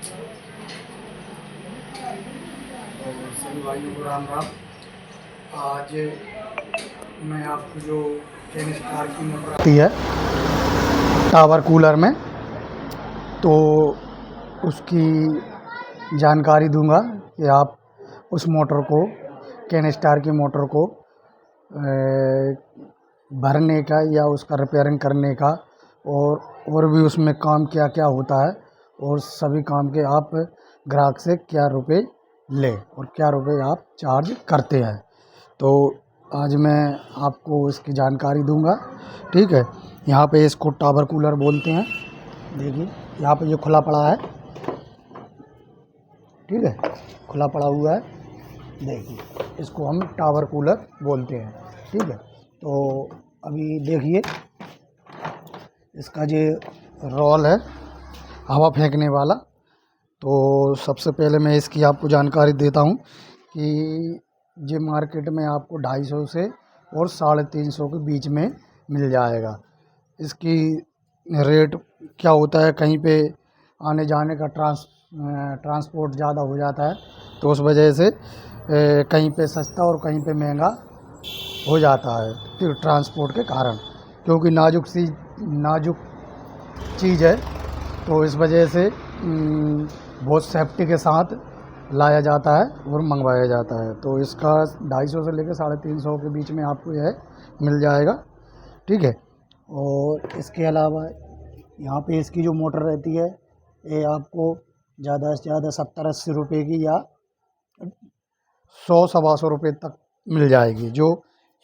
तो सभी भाइयों को राम राम। आज मैं आपको जो कैन स्टार की मोटर आती है टावर कूलर में, तो उसकी जानकारी दूंगा कि आप उस मोटर को, कैन स्टार की मोटर को भरने का या उसका रिपेयरिंग करने का और भी उसमें काम क्या क्या होता है, और सभी काम के आप ग्राहक से क्या रुपए ले और क्या रुपए आप चार्ज करते हैं। तो आज मैं आपको इसकी जानकारी दूंगा। ठीक है, यहाँ पे इसको टावर कूलर बोलते हैं। देखिए यहाँ पे ये खुला पड़ा है, ठीक है, खुला पड़ा हुआ है। देखिए इसको हम टावर कूलर बोलते हैं। ठीक है, तो अभी देखिए इसका जो रोल है हवा फेंकने वाला, तो सबसे पहले मैं इसकी आपको जानकारी देता हूँ कि ये मार्केट में आपको 250 से और 350 के बीच में मिल जाएगा। इसकी रेट क्या होता है, कहीं पे आने जाने का ट्रांसपोर्ट ज़्यादा हो जाता है, तो उस वजह से कहीं पे सस्ता और कहीं पे महंगा हो जाता है ट्रांसपोर्ट के कारण, क्योंकि नाजुक चीज़ है। तो इस वजह से बहुत सेफ्टी के साथ लाया जाता है और मंगवाया जाता है। तो इसका 250 से लेकर 350 के बीच में आपको यह मिल जाएगा। ठीक है, और इसके अलावा यहाँ पे इसकी जो मोटर रहती है ये आपको ज़्यादा से ज़्यादा 70-80 रुपये की या 100-125 रुपये तक मिल जाएगी, जो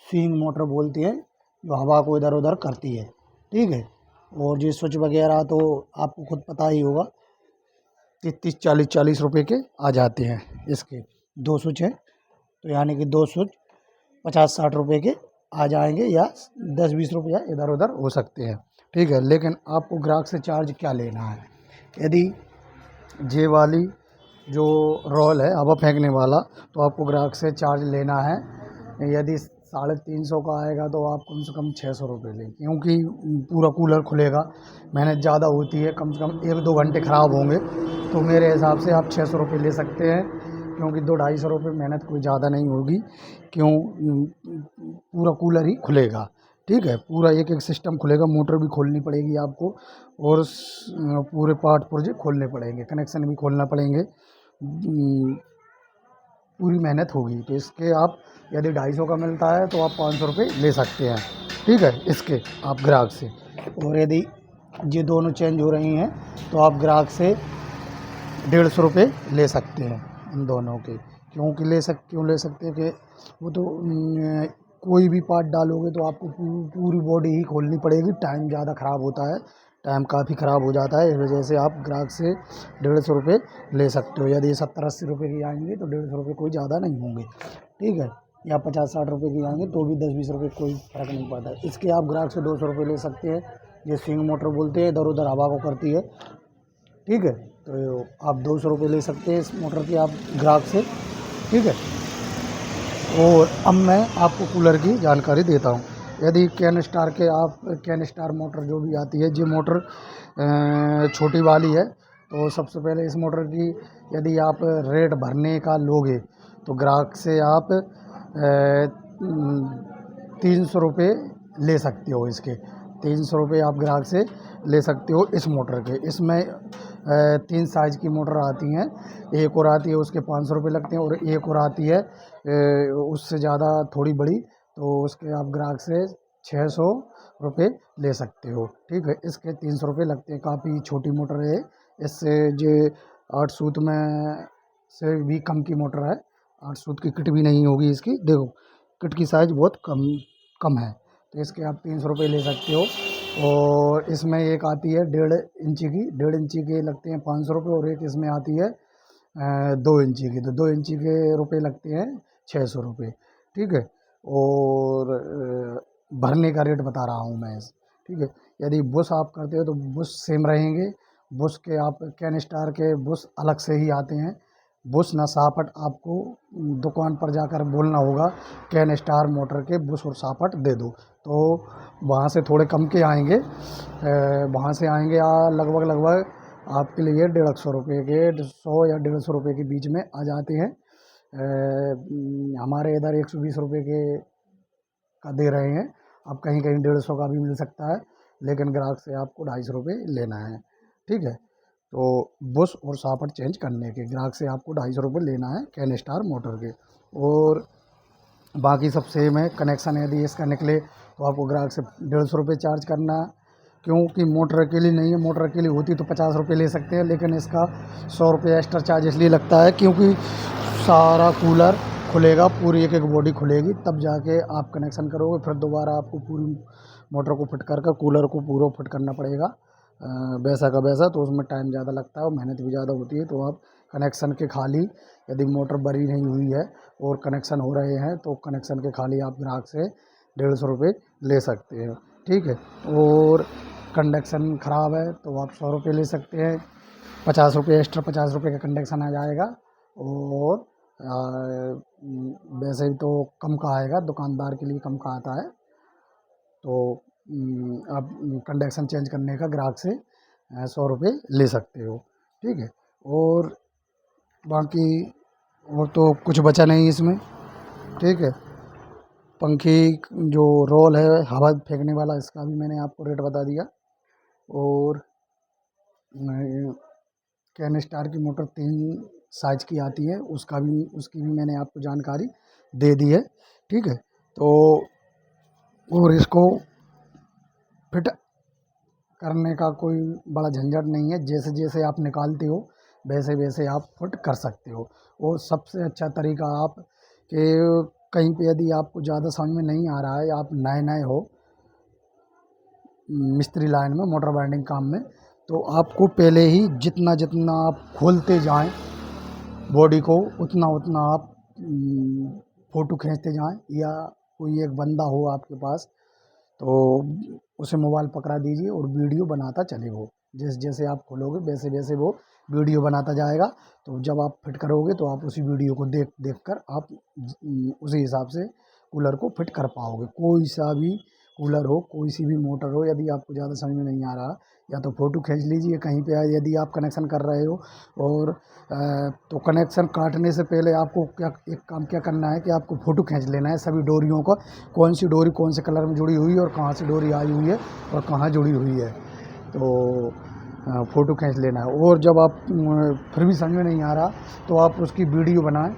स्विंग मोटर बोलती है, जो हवा को इधर उधर करती है। ठीक है, और ये स्विच वगैरह तो आपको खुद पता ही होगा, 30-40 रुपये के आ जाते हैं। इसके 2 स्विच हैं, तो यानी कि 2 स्विच 50-60 रुपये के आ जाएंगे, या 10-20 रुपया इधर उधर हो सकते हैं। ठीक है, लेकिन आपको ग्राहक से चार्ज क्या लेना है। यदि जे वाली जो रोल है हवा फेंकने वाला, तो आपको ग्राहक से चार्ज लेना है। यदि 350 का आएगा तो आप कम से कम 600 रुपये लें, क्योंकि पूरा कूलर खुलेगा, मेहनत ज़्यादा होती है, कम से कम 1-2 घंटे ख़राब होंगे। तो मेरे हिसाब से आप 600 रुपये ले सकते हैं, क्योंकि 200-250 रुपये मेहनत कोई ज़्यादा नहीं होगी, क्यों पूरा कूलर ही खुलेगा। ठीक है, पूरा एक एक सिस्टम खुलेगा, मोटर भी खोलनी पड़ेगी आपको, और पूरे पार्ट पुर्जे खोलने पड़ेंगे, कनेक्शन भी खोलना पड़ेंगे, पूरी मेहनत होगी। तो इसके आप यदि 250 का मिलता है तो आप 500 रुपये ले सकते हैं। ठीक है, इसके आप ग्राहक से, और यदि ये दोनों चेंज हो रही हैं तो आप ग्राहक से 150 रुपये ले सकते हैं इन दोनों के। क्यों ले सकते हैं कि वो तो कोई भी पार्ट डालोगे तो आपको पूरी बॉडी ही खोलनी पड़ेगी, टाइम ज़्यादा ख़राब होता है, टाइम काफ़ी ख़राब हो जाता है। इस वजह से आप ग्राहक से 150 रुपये ले सकते हो। यदि 70-80 रुपये की आएंगे तो 150 रुपये कोई ज़्यादा नहीं होंगे। ठीक है, या 50-60 रुपये की आएंगे तो भी 10-20 रुपये कोई फ़र्क नहीं पड़ता। इसके आप ग्राहक से 200 रुपये ले सकते हैं। ये स्विंग मोटर बोलते हैं, इधर उधर हवा को करती है। ठीक है, तो आप 200 रुपये ले सकते हैं इस मोटर की आप ग्राहक से। ठीक है, और अब मैं आपको कूलर की जानकारी देता हूँ। यदि कैन स्टार मोटर जो भी आती है, ये मोटर छोटी वाली है, तो सबसे पहले इस मोटर की यदि आप रेट भरने का लोगे तो ग्राहक से आप 300 रुपये ले सकते हो। इसके 300 रुपये आप ग्राहक से ले सकते हो इस मोटर के। इसमें 3 साइज़ की मोटर आती हैं, एक और आती है उसके 500 रुपये लगते हैं, और एक और आती है उससे ज़्यादा थोड़ी बड़ी, तो उसके आप ग्राहक से 600 रुपये ले सकते हो। ठीक है, इसके 300 रुपये लगते हैं, काफ़ी छोटी मोटर है। इससे जो 8 सूत में से भी कम की मोटर है, 8 सूत की किट भी नहीं होगी इसकी। देखो किट की साइज़ बहुत कम है, तो इसके आप 300 रुपये ले सकते हो। और इसमें एक आती है 1.5 इंची के लगते हैं 500 रुपये, और एक इसमें आती है 2 इंची की, तो 2 इंची के रुपये लगते हैं 600 रुपये। ठीक है, और भरने का रेट बता रहा हूँ मैं ठीक है, यदि बुश आप करते हो तो बुश सेम रहेंगे। बुश के आप कैन स्टार के बुश अलग से ही आते हैं। बुश ना सापट आपको दुकान पर जाकर बोलना होगा कैन स्टार मोटर के बुश और सापट दे दो, तो वहाँ से थोड़े कम के आएंगे। वहाँ से आएंगे लगभग आपके लिए 150 रुपये के 100 या 150 रुपये के बीच में आ जाते हैं। हमारे इधर 120 रुपये के का दे रहे हैं। अब कहीं कहीं 150 का भी मिल सकता है, लेकिन ग्राहक से आपको 250 रुपये लेना है। ठीक है, तो बुश और शापर चेंज करने के ग्राहक से आपको 250 रुपये लेना है कैन स्टार मोटर के। और बाकी सब सेम है। कनेक्शन यदि इसका निकले तो आपको ग्राहक से 150 रुपये चार्ज करना है, क्योंकि मोटर अकेली नहीं है। मोटर अकेली होती तो 50 रुपये ले सकते हैं, लेकिन इसका 100 रुपये एक्स्ट्रा चार्ज इसलिए लगता है क्योंकि सारा कूलर खुलेगा, पूरी एक एक बॉडी खुलेगी, तब जाके आप कनेक्शन करोगे। फिर दोबारा आपको पूरी मोटर को फिट कर कूलर को पूरा फिट करना पड़ेगा वैसा का वैसा, तो उसमें टाइम ज़्यादा लगता है और मेहनत भी ज़्यादा होती है। तो आप कनेक्शन के खाली, यदि मोटर बड़ी नहीं हुई है और कनेक्शन हो रहे हैं, तो कनेक्शन के खाली आप ग्राहक से 150 रुपये ले सकते हैं। ठीक है, और कंडक्शन ख़राब है तो आप 100 रुपये ले सकते हैं। 50 रुपये एक्स्ट्रा 50 रुपये का कंडक्शन आ जाएगा। और वैसे तो कम का आएगा, दुकानदार के लिए कम का आता है। तो आप कंडक्शन चेंज करने का ग्राहक से 100 रुपये ले सकते हो। ठीक है, और बाकी और तो कुछ बचा नहीं इसमें। ठीक है, पंखी जो रोल है हवा फेंकने वाला, इसका भी मैंने आपको रेट बता दिया। और कैन स्टार की मोटर 3 साइज की आती है, उसकी भी मैंने आपको जानकारी दे दी है। ठीक है, तो और इसको फिट करने का कोई बड़ा झंझट नहीं है। जैसे जैसे आप निकालते हो वैसे वैसे आप फिट कर सकते हो। और सबसे अच्छा तरीका आप कि कहीं पे यदि आपको ज़्यादा समझ में नहीं आ रहा है, आप नए नए हो मिस्त्री लाइन में, मोटर बाइंडिंग काम में, तो आपको पहले ही जितना जितना आप खोलते जाएं बॉडी को, उतना उतना आप फ़ोटो खींचते जाएं। या कोई एक बंदा हो आपके पास तो उसे मोबाइल पकड़ा दीजिए और वीडियो बनाता चले। वो जैसे जैसे आप खोलोगे वैसे वैसे वो वीडियो बनाता जाएगा। तो जब आप फिट करोगे तो आप उसी वीडियो को देख देख कर आप उसी हिसाब से कूलर को फिट कर पाओगे। कोई सा भी कूलर हो, कोई सी भी मोटर हो, यदि आपको ज़्यादा समझ में नहीं आ रहा, या तो फ़ोटो खींच लीजिए कहीं पे। यदि आप कनेक्शन कर रहे हो और तो कनेक्शन काटने से पहले आपको एक काम क्या करना है कि आपको फ़ोटो खींच लेना है सभी डोरियों का, कौन सी डोरी कौन से कलर में जुड़ी हुई है और कहाँ से डोरी आई हुई है और कहाँ जुड़ी हुई है। तो फ़ोटो खींच लेना है। और जब आप फिर भी समझ में नहीं आ रहा तो आप उसकी वीडियो बनाएं।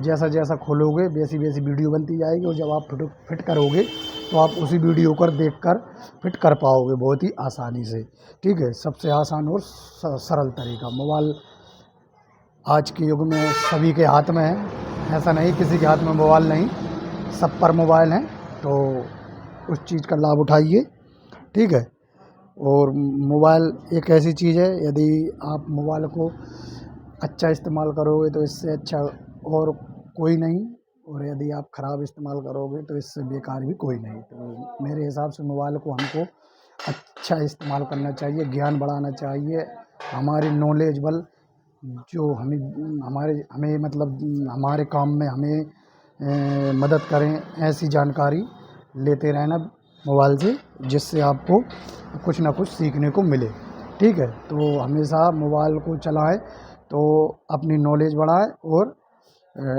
जैसा जैसा खोलोगे वैसी वैसी वीडियो बनती जाएगी, और जब आप फिट करोगे तो आप उसी वीडियो को देख कर फिट कर पाओगे बहुत ही आसानी से। ठीक है, सबसे आसान और सरल तरीका। मोबाइल आज के युग में सभी के हाथ में है, ऐसा नहीं किसी के हाथ में मोबाइल नहीं, सब पर मोबाइल है। तो उस चीज़ का लाभ उठाइए। ठीक है, और मोबाइल एक ऐसी चीज़ है, यदि आप मोबाइल को अच्छा इस्तेमाल करोगे तो इससे अच्छा और कोई नहीं, और यदि आप ख़राब इस्तेमाल करोगे तो इससे बेकार भी कोई नहीं। तो मेरे हिसाब से मोबाइल को हमको अच्छा इस्तेमाल करना चाहिए, ज्ञान बढ़ाना चाहिए, हमारी नॉलेजबल जो हमें मतलब हमारे काम में हमें मदद करें, ऐसी जानकारी लेते रहना मोबाइल से, जिससे आपको कुछ ना कुछ सीखने को मिले। ठीक है, तो हमेशा मोबाइल को चलाएं तो अपनी नॉलेज बढ़ाएं और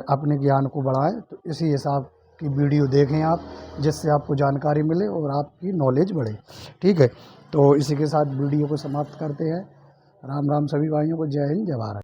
अपने ज्ञान को बढ़ाएं। तो इसी हिसाब की वीडियो देखें आप, जिससे आपको जानकारी मिले और आपकी नॉलेज बढ़े। ठीक है, तो इसी के साथ वीडियो को समाप्त करते हैं। राम राम सभी भाइयों को। जय हिंद, जय भारत।